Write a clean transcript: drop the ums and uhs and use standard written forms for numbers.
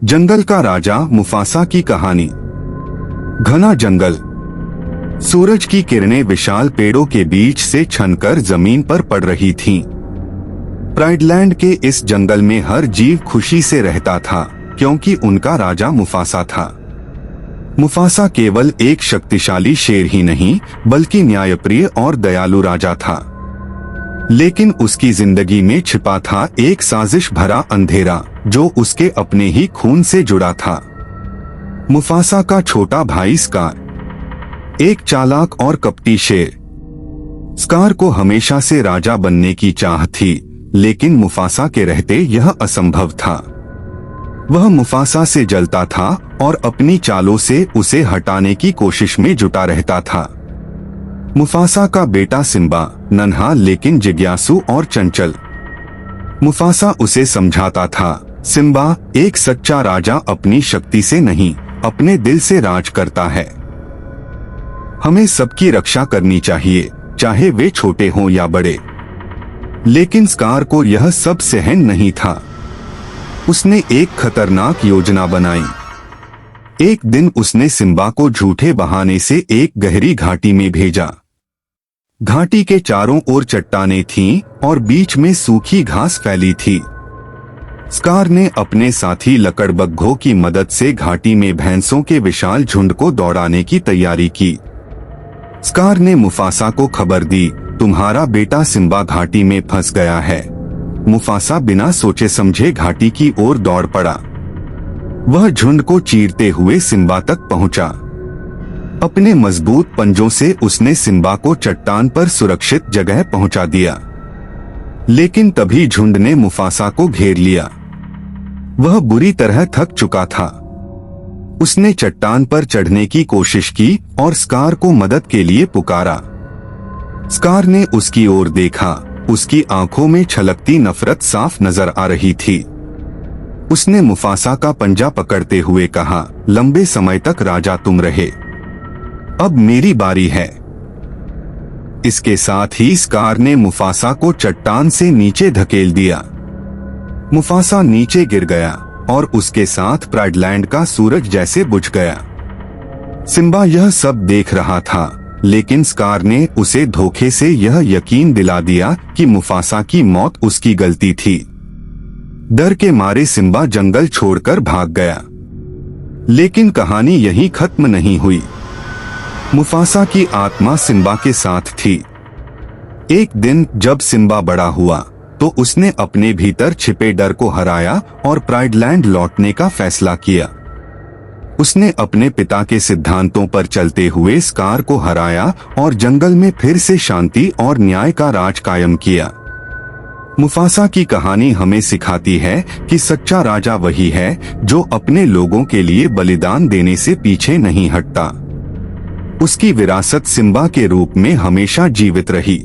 जंगल का राजा मुफासा की कहानी। घना जंगल। सूरज की किरणें विशाल पेड़ों के बीच से छनकर जमीन पर पड़ रही थीं। प्राइडलैंड के इस जंगल में हर जीव खुशी से रहता था, क्योंकि उनका राजा मुफासा था। मुफासा केवल एक शक्तिशाली शेर ही नहीं, बल्कि न्यायप्रिय और दयालु राजा था। लेकिन उसकी जिंदगी में छिपा था एक साजिश भरा अंधेरा, जो उसके अपने ही खून से जुड़ा था। मुफासा का छोटा भाई स्कार, एक चालाक और कपटी शेर। स्कार को हमेशा से राजा बनने की चाह थी, लेकिन मुफासा के रहते यह असंभव था। वह मुफासा से जलता था और अपनी चालों से उसे हटाने की कोशिश में जुटा रहता था। मुफासा का बेटा सिम्बा नन्हा लेकिन जिज्ञासु और चंचल। मुफासा उसे समझाता था, सिम्बा, एक सच्चा राजा अपनी शक्ति से नहीं, अपने दिल से राज करता है। हमें सबकी रक्षा करनी चाहिए, चाहे वे छोटे हों या बड़े। लेकिन स्कार को यह सब सहन नहीं था। उसने एक खतरनाक योजना बनाई। एक दिन उसने सिम्बा को झूठे बहाने से एक गहरी घाटी में भेजा। घाटी के चारों ओर चट्टानें थीं और बीच में सूखी घास फैली थी। स्कार ने अपने साथी लकड़बग्घों की मदद से घाटी में भैंसों के विशाल झुंड को दौड़ाने की तैयारी की। स्कार ने मुफासा को खबर दी, तुम्हारा बेटा सिम्बा घाटी में फंस गया है। मुफासा बिना सोचे समझे घाटी की ओर दौड़ पड़ा। वह झुंड को चीरते हुए सिम्बा तक पहुंचा। अपने मजबूत पंजों से उसने सिम्बा को चट्टान पर सुरक्षित जगह पहुंचा दिया। लेकिन तभी झुंड ने मुफासा को घेर लिया। वह बुरी तरह थक चुका था। उसने चट्टान पर चढ़ने की कोशिश की और स्कार को मदद के लिए पुकारा। स्कार ने उसकी ओर देखा। उसकी आंखों में छलकती नफरत साफ नजर आ रही थी। उसने मुफासा का पंजा पकड़ते हुए कहा, लंबे समय तक राजा तुम रहे, अब मेरी बारी है। इसके साथ ही स्कार ने मुफासा को चट्टान से नीचे धकेल दिया। मुफासा नीचे गिर गया और उसके साथ प्राइडलैंड का सूरज जैसे बुझ गया। सिम्बा यह सब देख रहा था, लेकिन स्कार ने उसे धोखे से यह यकीन दिला दिया कि मुफासा की मौत उसकी गलती थी। डर के मारे सिम्बा जंगल छोड़कर भाग गया। लेकिन कहानी यहीं खत्म नहीं हुई। मुफासा की आत्मा सिम्बा के साथ थी। एक दिन जब सिम्बा बड़ा हुआ, तो उसने अपने भीतर छिपे डर को हराया और प्राइडलैंड लौटने का फैसला किया। उसने अपने पिता के सिद्धांतों पर चलते हुए स्कार को हराया और जंगल में फिर से शांति और न्याय का राज कायम किया। मुफासा की कहानी हमें सिखाती है कि सच्चा राजा वही है जो अपने लोगों के लिए बलिदान देने से पीछे नहीं हटता। उसकी विरासत सिम्बा के रूप में हमेशा जीवित रही।